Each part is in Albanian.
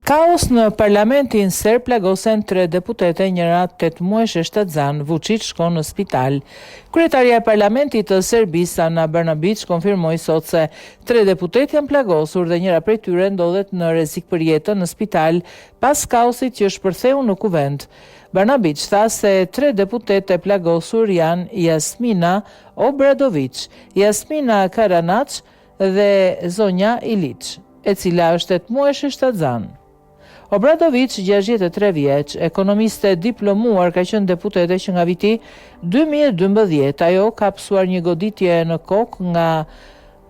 Kaos në parlamentin serb plagosen 3 deputete, njëra 8 muajsh e shtatzan. Vučić shkon në spital. Kryetaria e parlamentit të Serbisë, Ana Brnabić, konfirmoi sot se 3 deputet janë plagosur dhe njëra prej tyre ndodhet në rrezik për jetën në spital pas kaosit që shpërtheu në kuvend. Brnabić tha se 3 deputet e plagosur janë Jasmina Obradović, Jasmina Karanac dhe zonja Ilić, e cila është 8 muajsh e shtatzan. Obradović, 63 vjeç, ekonomiste diplomuar, ka qenë deputete që nga viti 2012. Ajo ka pësuar një goditje në kokë nga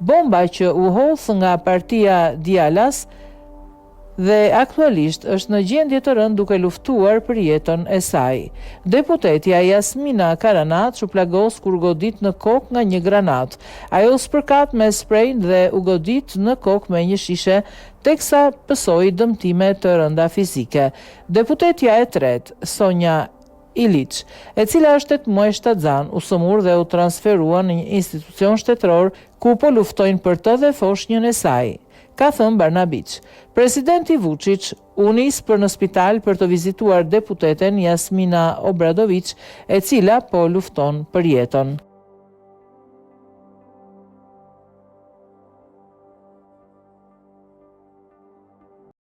bomba që u hodh nga partia Djalas dhe aktualisht është në gjendje të rëndë duke luftuar për jetën e saj. Deputetja Jasmina Karanac u plagos kur godit në kokë nga një granat. Ajo spërkat me sprejnë dhe u godit në kokë me një shishe, teksa pësoi dëmtime të rënda fizike. Deputetja e tretë, Sonja Ilić, e cila është 8 muaj shtatzan, u sëmur dhe u transferua në një institucion shtetëror ku po luftojnë për të dhe foshnjën e saj, ka thënë Brnabić. Presidenti Vučić u nis për në spital për të vizituar deputeten Jasmina Obradović, e cila po lufton për jetën.